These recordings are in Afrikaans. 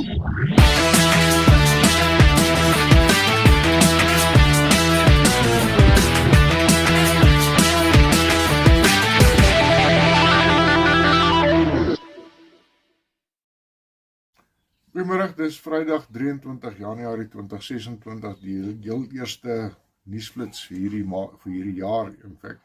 Goeiemiddag, dis Vrydag 23 Januarie 2026, die heel eerste nuusflits vir hierdie jaar, in fact.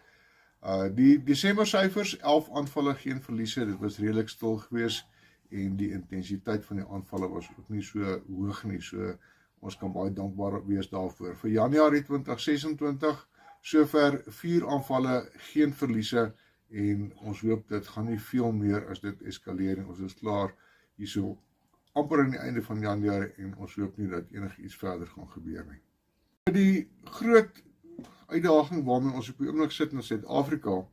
Die Desember syfers, 11 aanvalle, geen verliese, dit was redelik stil gewees en die intensiteit van die aanvalle was ook nie so hoog nie, so ons kan baie dankbaar wees daarvoor. Vir Januarie 2026, sover 4 aanvalle, geen verliese en ons hoop dit gaan nie veel meer as dit eskaleer en ons is klaar hierso amper aan die einde van Januarie en ons hoop nie dat iets verder gaan gebeur nie. Die groot uitdaging waarmee ons op die oomblik sit in Suid-Afrika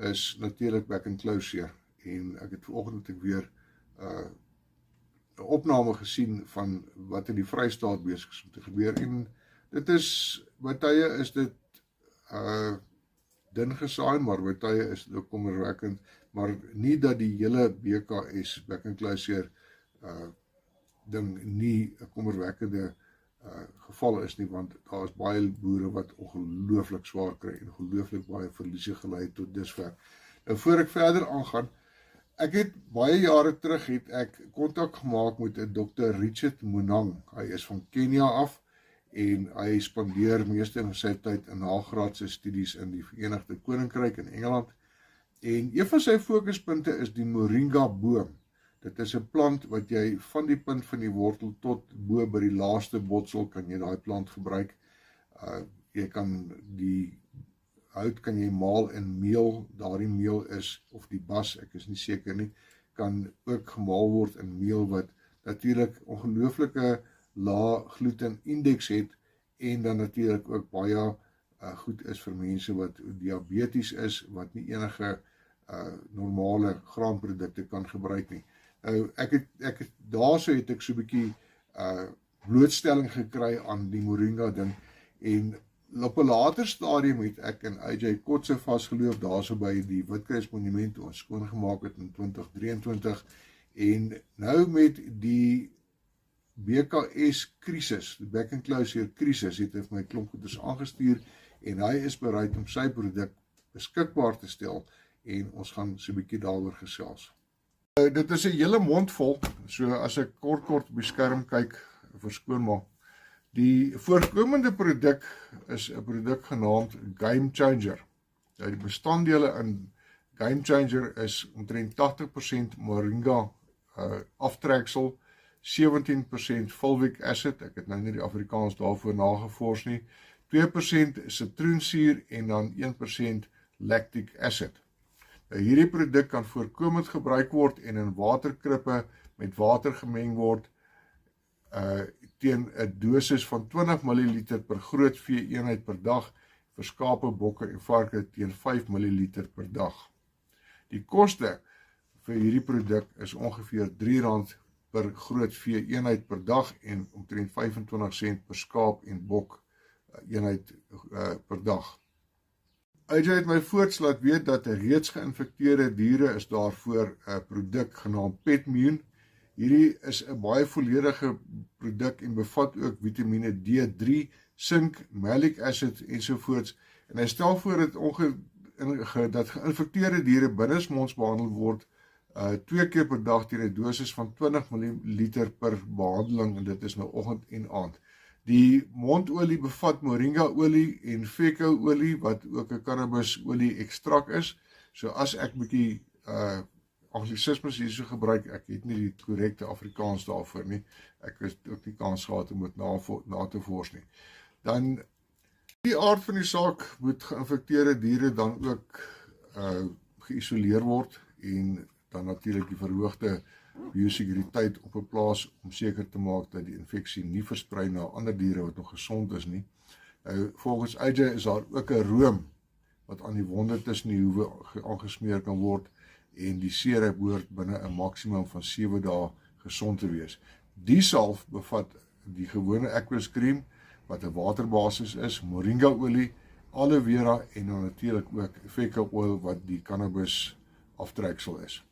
is natuurlik back and closure en ek het vanoggend weer 'n opname gesien van wat in die Vrystaat besig is om te gebeur en dit is, by tye is dit dun gesaai, maar by tye is dit ook kommerwekkend, maar nie dat die hele BKS back and closure ding nie 'n kommerwekkende geval is nie, want daar is baie boere wat ongelooflik swaar kry en ongelooflik baie verliese gelei tot dusver. Nou voor ek verder aangaan, ek het baie jare terug het ek kontak gemaak met 'n Dr. Richard Munang. Hy is van Kenia af en hy spandeer meeste van sy tyd in nagraadse studies in die Verenigde Koninkryk in Engeland. En een van sy fokuspunte is die moringa boom. Dit is 'n plant wat jy van die punt van die wortel tot bo by die laaste botsel kan jy daai plant gebruik. Jy kan die hout kan jy maal in meel, daardie meel is, of die bas, ek is nie seker nie, kan ook gemaal word in meel wat natuurlik ongelooflike lae gluten indeks het en dan natuurlik ook baie goed is vir mense wat diabetes is, wat nie enige normale graanprodukte kan gebruik nie. Daarso het ek so 'n bietjie blootstelling gekry aan die moringa ding en op 'n later stadium het ek en AJ Kotse vasgeloop daarso by die Witkruismonument toe ons skoongemaak het in 2023 en nou met die BKS krisis, die back and closure krisis, het hy vir my klomp goeders aangestuur en hy is bereid om sy produk beskikbaar te stel en ons gaan so 'n bietjie daaroor gesels. Dit is 'n hele mond vol, so as ek kort op die skerm kyk, verskoon maar. Die voorkomende produk is 'n produk genaamd Game Changer. Nou die bestanddele in Game Changer is omtrent 80% moringa aftreksel, 17% fulvic acid, ek het nou nie die Afrikaans daarvoor nagevors nie, 2% sitroensuur en dan 1% lactic acid. Hierdie produk kan voorkomend gebruik word en in waterkrippe met water gemeng word teen 'n dosis van 20 ml per groot vee eenheid per dag, vir skape, bokke en varke teen 5 ml per dag. Die koste vir hierdie produk is ongeveer R3 per groot vee eenheid per dag en omtrent 25 sent per skaap en bok eenheid per dag. AJ het my voorts laat weet dat reeds geïnfekteerde diere is daarvoor 'n produk genaamd Petmune. Hierdie is 'n baie volledige produk en bevat ook vitamine D3, sink, malic acid ensovoorts. En hy stel voor dat geïnfekteerde diere binnensmonds behandel word 2 keer per dag teen 'n dosis van 20 ml per behandeling en dit is nou oggend en aand. Die mondolie bevat moringa-olie en feko-olie wat ook 'n cannabisolie ekstrak is. So as ek 'n bietjie anglisismes hierso gebruik, ek het nie die korrekte Afrikaans daarvoor nie. Ek het ook nie kans gehad om dit na te vors nie. Dan die aard van die saak moet geïnfekteerde diere dan ook geïsoleer word en dan natuurlik die verhoogde biosekuriteit op 'n plaas om seker te maak dat die infeksie nie versprei na ander diere wat nog gesond is nie. Volgens AJ is daar ook 'n room wat aan die wonde tussen die hoewe aangesmeer kan word en die serum behoort binne 'n maksimum van 7 dae gesond te wees. Die salf bevat die gewone Aqueous Cream wat 'n waterbasis is, moringa-olie, aloe vera en natuurlik ook feko oil wat die cannabis aftreksel is.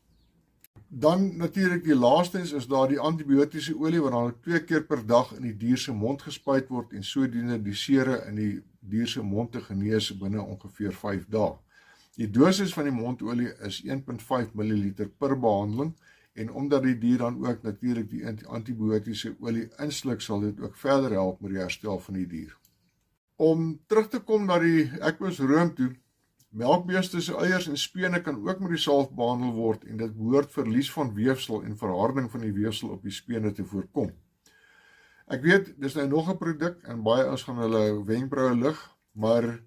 Dan natuurlik die laastens is daar die antibiotiese olie wat dan 2 keer per dag in die dier se mond gespuit word en sodoende die sere in die dier se mond te genees binne ongeveer 5 dae. Die dosis van die mondolie is 1.5 ml per behandeling en omdat die dier dan ook natuurlik die antibiotiese olie insluk, sal dit ook verder help met die herstel van die dier. Om terug te kom na die ekbosroom toe, melkbeeste se eiers en spene kan ook met die salf behandel word en dit behoort verlies van weefsel en verharding van die weefsel op die spene te voorkom. Ek weet, dis nou nog 'n produk en baie ons gaan hulle wenkbroue lig, maar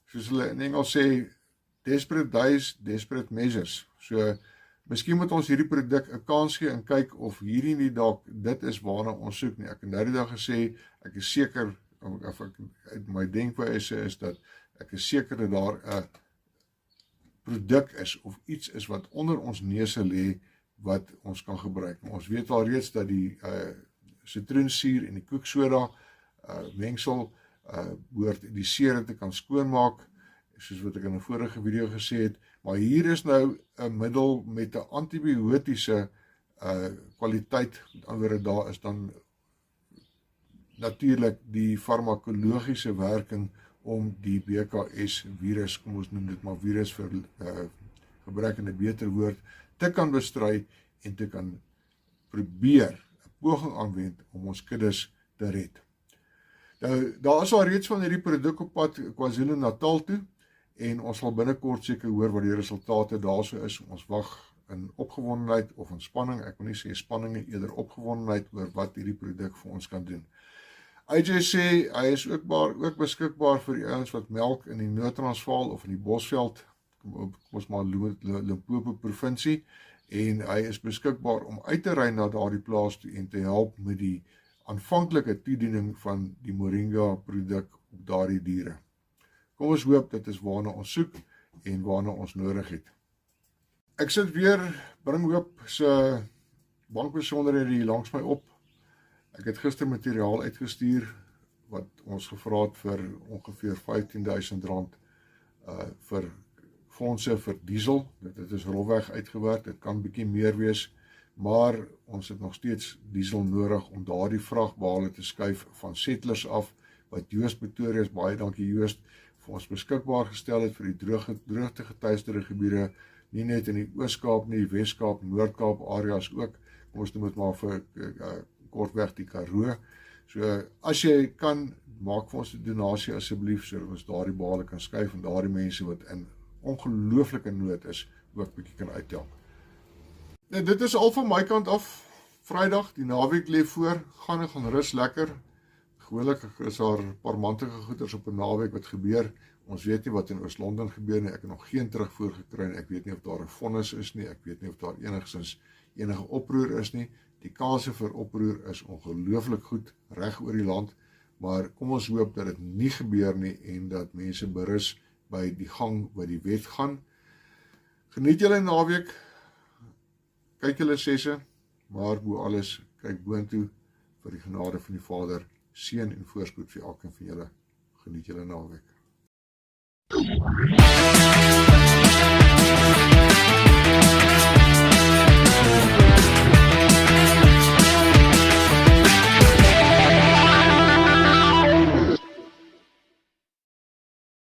soos hulle in Engels sê, desperate days, desperate measures. So, miskien moet ons hierdie produk 'n kans gee en kyk of hierdie nie dalk dit is waarna ons soek nie. Ek het nou die dag gesê, ek is seker, of ek uit my denkwyse is dat ek is seker dat daar 'n produk is of iets is wat onder ons neuse lê wat ons kan gebruik. Maar ons weet al reeds dat die sitroensuur en die koeksoda mengsel behoort die sere te kan skoonmaak, soos wat ek in 'n vorige video gesê het, maar hier is nou 'n middel met 'n antibiotiese kwaliteit, met ander woorde daar is dan natuurlik die farmakologiese werking om die BKS virus, kom ons noem dit maar virus vir gebrek aan 'n beter woord, te kan bestry en te kan probeer 'n poging aanwend om ons kuddes te red. Nou, daar is al reeds van hierdie produk op pad KwaZulu-Natal toe en ons sal binnekort seker hoor wat die resultate daarso is. Ons wag in opgewondenheid of in spanning, ek wil nie sê spanning nie, eerder opgewondenheid oor wat hierdie produk vir ons kan doen. AJ sê, hy is ook beskikbaar vir die ouens wat melk in die Noord-Transvaal of in die Bosveld, kom ons maar Limpopo provinsie, en hy is beskikbaar om uit te ry na daardie plaas toe en te help met die aanvanklike toediening van die Moringa produk op daardie diere. Kom ons hoop dit is waarna ons soek en waarna ons nodig het. Ek sit weer Bring Hoop se bankbesonderhede hier langs my op. Ek het gister materiaal uitgestuur wat ons gevra het vir ongeveer R15.000 vir fondse vir diesel. Dit is rolweg uitgewerk, dit kan bietjie meer wees, maar ons het nog steeds diesel nodig om daardie vragbale te skuif van Settlers af, wat Joost Pretorius, baie dankie Joost, vir ons beskikbaar gestel het vir die droogte getuisterde gebiede, nie net in die Oos-Kaap nie, Wes-Kaap, Noord-Kaap areas ook, ons noem dit maar vir kortweg die Karoo. So, as jy kan, maak vir ons die donasie asseblief, sodat ons daardie bale kan skuif en daardie mense wat in ongelooflike nood is, ook bietjie kan uithelp. Nou, dit is al van my kant af, Vrydag, die naweek lê voor, gaan rus lekker. Gewoonlik is daar 'n paar mantige goeders op 'n naweek wat gebeur. Ons weet nie wat in Oos-London gebeur nie, ek het nog geen terugvoer gekry en ek weet nie of daar 'n vonnis is nie, ek weet nie of daar enige oproer is nie. Die kanse vir oproer is ongelooflik goed reg oor die land, maar kom ons hoop dat dit nie gebeur nie en dat mense berus by die gang wat die wet gaan. Geniet julle naweek, kyk julle sesse, maar bo alles, kyk boontoe vir die genade van die Vader, seën en voorspoed vir elkeen van julle. Geniet julle naweek.